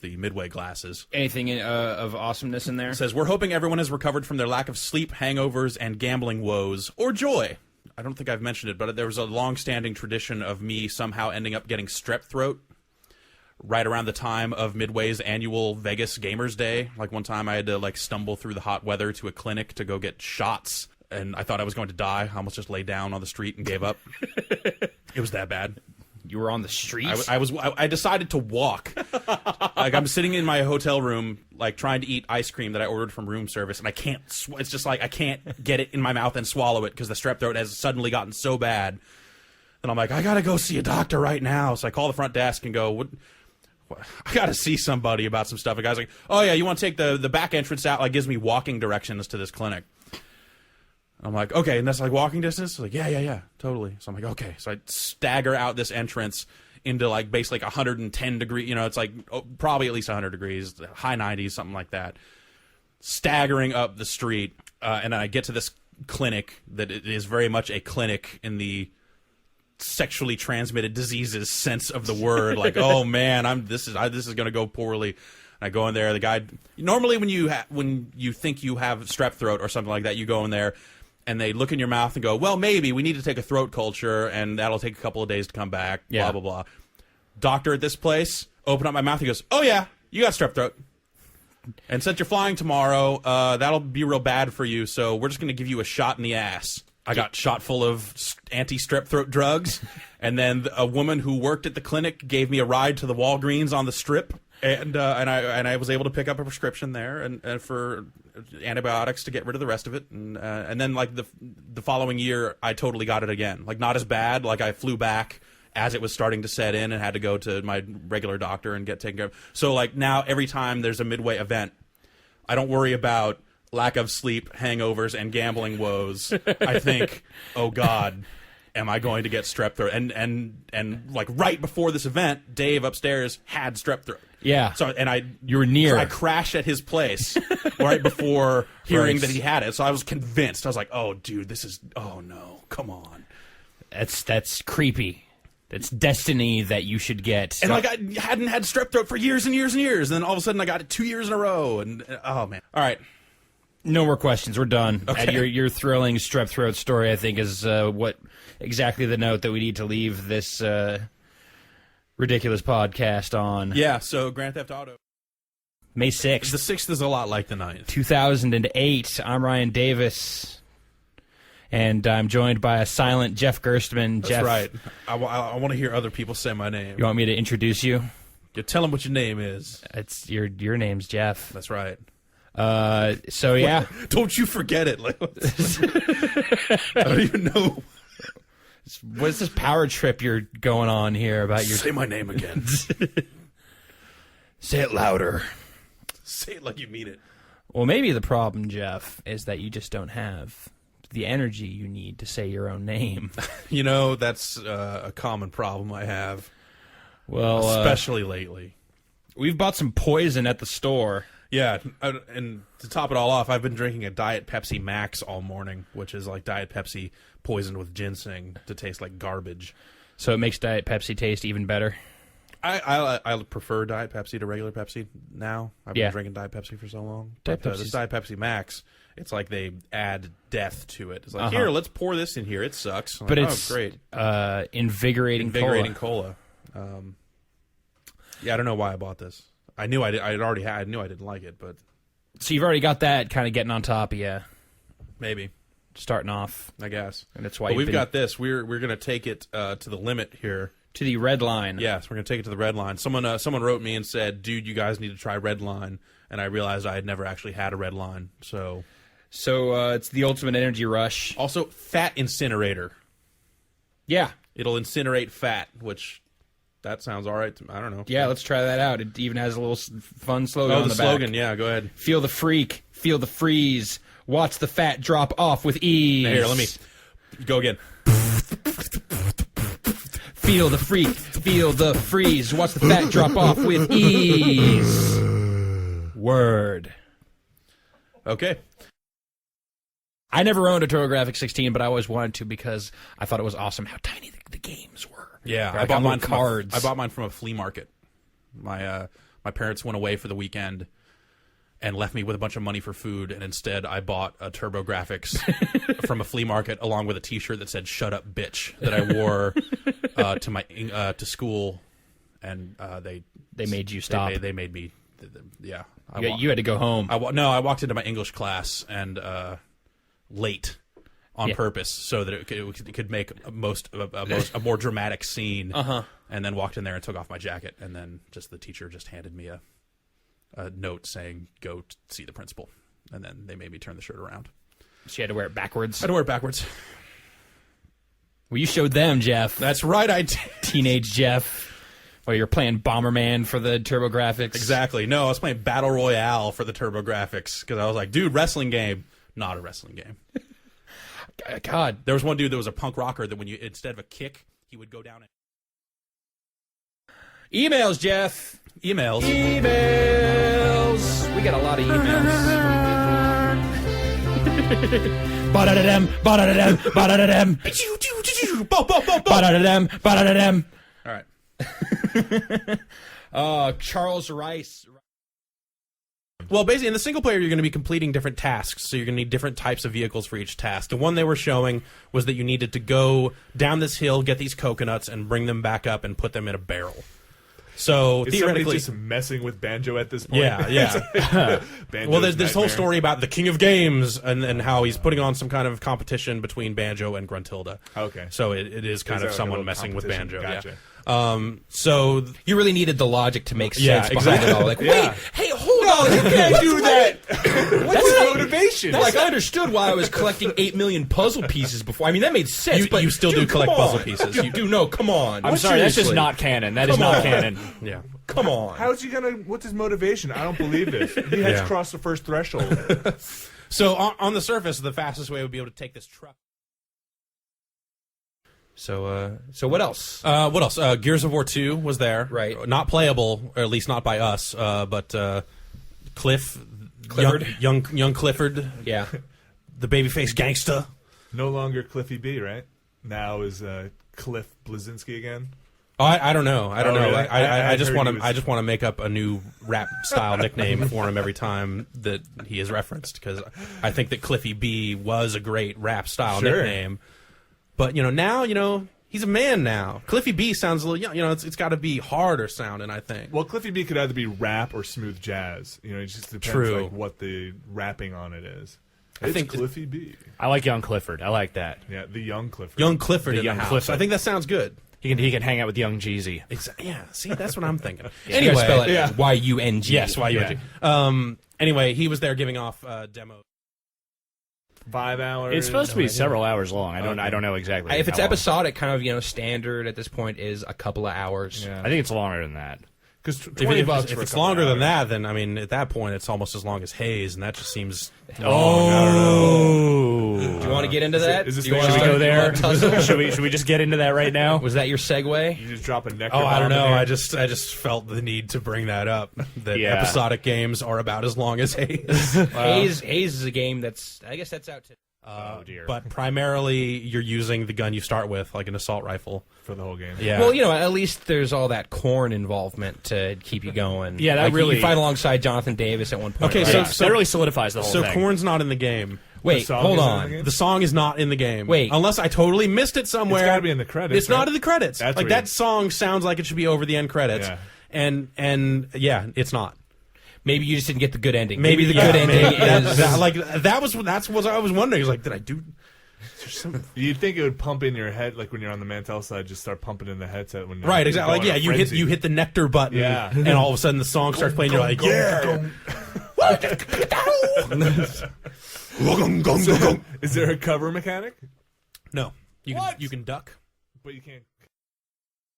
the Midway glasses. Anything of awesomeness in there? It says, we're hoping everyone has recovered from their lack of sleep, hangovers, and gambling woes, or joy. I don't think I've mentioned it, but there was a long-standing tradition of me somehow ending up getting strep throat right around the time of Midway's annual Vegas Gamers Day. Like one time I had to like stumble through the hot weather to a clinic to go get shots, and I thought I was going to die. I almost just laid down on the street and gave up. It was that bad. You were on the street? I decided to walk. Like I'm sitting in my hotel room, like trying to eat ice cream that I ordered from room service, and I can't. It's just like I can't get it in my mouth and swallow it because the strep throat has suddenly gotten so bad. And I'm like, I gotta go see a doctor right now. So I call the front desk and go, what? I gotta see somebody about some stuff. The guy's like, oh yeah, you want to take the back entrance out? Like gives me walking directions to this clinic. I'm like, okay, and that's like walking distance? Like, yeah, totally. So I'm like, okay. So I stagger out this entrance into like basically like 110 degree, it's like probably at least 100 degrees, high 90s, something like that. Staggering up the street, and then I get to this clinic that it is very much a clinic in the sexually transmitted diseases sense of the word. Like, oh man, this is going to go poorly. I go in there. The guy normally when you think you have strep throat or something like that, you go in there. And they look in your mouth and go, well, maybe we need to take a throat culture, and that'll take a couple of days to come back, blah, blah, blah. Doctor at this place, open up my mouth, he goes, oh, yeah, you got strep throat. And since you're flying tomorrow, that'll be real bad for you, so we're just going to give you a shot in the ass. I got shot full of anti-strep throat drugs, and then a woman who worked at the clinic gave me a ride to the Walgreens on the Strip, and I was able to pick up a prescription there and for antibiotics to get rid of the rest of it, and then like the following year I totally got it again. Like not as bad. Like I flew back as it was starting to set in and had to go to my regular doctor and get taken care of. So like now every time there's a Midway event, I don't worry about lack of sleep, hangovers, and gambling woes. I think, oh God, am I going to get strep throat? And like right before this event, Dave upstairs had strep throat. Yeah. So you were near. So I crashed at his place right before hearing that he had it. So I was convinced. I was like, oh dude, oh no, come on. That's creepy. That's destiny that you should get. And like I hadn't had strep throat for years and years and years, and then all of a sudden I got it 2 years in a row, and oh man. All right. No more questions. We're done. Okay. Your thrilling strep throat story, I think, is what exactly the note that we need to leave this ridiculous podcast on. Yeah, so Grand Theft Auto. May 6th. The 6th is a lot like the 9th. 2008. I'm Ryan Davis, and I'm joined by a silent Jeff Gerstmann. That's right. I want to hear other people say my name. You want me to introduce you? You tell them what your name is. It's your name's Jeff. That's right. So yeah. Don't you forget it. I don't even know. What's this power trip you're going on here about your... Say my name again. Say it louder. Say it like you mean it. Well, maybe the problem, Jeff, is that you just don't have the energy you need to say your own name. That's a common problem I have. Well, especially lately. We've bought some poison at the store. Yeah, and to top it all off, I've been drinking a Diet Pepsi Max all morning, which is like Diet Pepsi poisoned with ginseng to taste like garbage. So it makes Diet Pepsi taste even better? I prefer Diet Pepsi to regular Pepsi now. I've been drinking Diet Pepsi for so long. But this Diet Pepsi Max, it's like they add death to it. It's like, here, let's pour this in here. It sucks. But it's great. Invigorating cola. Yeah, I don't know why I bought this. I knew I didn't like it, but so you've already got that kind of getting on top of you. Maybe starting off, I guess, and that's why we've got this. We're gonna take it to the limit here, to the red line. Yes, we're gonna take it to the red line. Someone wrote me and said, "Dude, you guys need to try red line," and I realized I had never actually had a red line. So it's the ultimate energy rush. Also, fat incinerator. Yeah, it'll incinerate fat, which. That sounds all right. I don't know. Yeah, let's try that out. It even has a little fun slogan on the back. Slogan, yeah, go ahead. Feel the freak, feel the freeze, watch the fat drop off with ease. Here, let me go again. Feel the freak, feel the freeze, watch the fat drop off with ease. Word. Okay. I never owned a Turbografix 16, but I always wanted to because I thought it was awesome how tiny the games were. Yeah, I bought mine cards. I bought mine from a flea market. My my parents went away for the weekend and left me with a bunch of money for food, and instead I bought a Turbografix from a flea market along with a T-shirt that said "Shut up, bitch" that I wore to school, and they made you stop. They made me, yeah. You had to go home. I walked into my English class and late on purpose so that it could make a more dramatic scene. And then walked in there and took off my jacket, and then the teacher just handed me a note saying, "Go see the principal," and then they made me turn the shirt around. So you had to wear it backwards? I had to wear it backwards. Well, you showed them, Jeff. That's right, I did. Teenage Jeff. Well, you're playing Bomberman for the Turbografix. Exactly. No, I was playing Battle Royale for the Turbografix because I was like, dude, wrestling game. Not a wrestling game. God. There was one dude that was a punk rocker that instead of a kick, he would go down and... Emails, Jeff. Emails. We got a lot of emails. Ba-da-da-dem, ba-da-da-dem, ba-da-da-dem. Ba-da-da-dem, ba-da-da-dem. All right. Charles Rice. Well, basically, in the single player, you're going to be completing different tasks, so you're going to need different types of vehicles for each task. The one they were showing was that you needed to go down this hill, get these coconuts, and bring them back up and put them in a barrel. So is theoretically, just messing with Banjo at this point. Yeah. Well, there's this whole story about the King of Games and how he's putting on some kind of competition between Banjo and Gruntilda. Okay. So it is kind of someone messing with Banjo. Gotcha. Yeah. So you really needed the logic to make sense behind exactly. it all. Like, wait, hey, hold on, you can't do that. What's the motivation? Like, I understood why I was collecting 8 million puzzle pieces before. I mean, that made sense. But you still do collect puzzle pieces. You do no, come on. I'm sorry, that's just not canon. That is not canon. Yeah. Come on. How's he gonna? What's his motivation? I don't believe this. He has crossed the first threshold. So on the surface, the fastest way would be able to take this truck. So what else? What else? Gears of War 2 was there. Right. Not playable, or at least not by us, but Clifford. Young Clifford. Yeah. The babyface gangsta. No longer Cliffy B, right? Now is Cliff Blazinski again. Oh, I don't know. I don't know. Really? I just want to. I just want to make up a new rap style nickname for him every time that he is referenced, because I think that Cliffy B was a great rap style nickname. But now he's a man now. Cliffy B sounds a little. It's got to be harder sounding, I think. Well, Cliffy B could either be rap or smooth jazz. It just depends like what the rapping on it is. I think Cliffy B. I like Young Clifford. I like that. Yeah, the young Clifford. Young Clifford The in young the house. Clifford. I think that sounds good. He can hang out with Young Jeezy. Yeah, see, that's what I'm thinking. Anyway, spell it yeah. Y-U-N-G. Yes, Y-U-N-G. Anyway, he was there giving off demos. 5 hours. It's supposed to be several hours long. I don't know exactly. If it's how long. episodic, kind of standard at this point is a couple of hours. Yeah. I think it's longer than that. Because $20 If for it's a couple longer hours. than that, then I mean, at that point, it's almost as long as Haze, and that just seems. Oh. Do you want to get into that? is this Do you the- wanna Should we start- go there? you wanna tussle? should we just get into that right now? Was that your segue? You just drop a nectar Oh, I don't bomb in know. there. I just felt the need to bring that up. That Yeah. episodic games are about as long as Haze. Haze is a game I guess that's out to. Oh, dear. But primarily, you're using the gun you start with, like an assault rifle. for the whole game. Yeah. Well, at least there's all that corn involvement to keep you going. Yeah, that like, really- you fight alongside Jonathan Davis at one point. Okay, right? so- that really solidifies the whole So thing. corn's not in the game. Wait, The song hold isn't in the on. game? The song is not in the game. Wait. Unless I totally missed it somewhere. It's got to be in the credits. It's not right? in the credits. That's like weird. that song sounds like it should be over the end credits. Yeah. And yeah, it's not. Maybe you just didn't get the good ending. Maybe the good ending maybe is is that's what I was wondering. Is like, did I do? Is there some... You'd think it would pump in your head, like when you're on the Mantel side, just start pumping in the headset when you're Right, exactly. Like, going yeah, on a frenzy. you hit the nectar button, Yeah. and all of a sudden the song starts playing. You're like, yeah. Is there a cover mechanic? No, you can duck. But you can't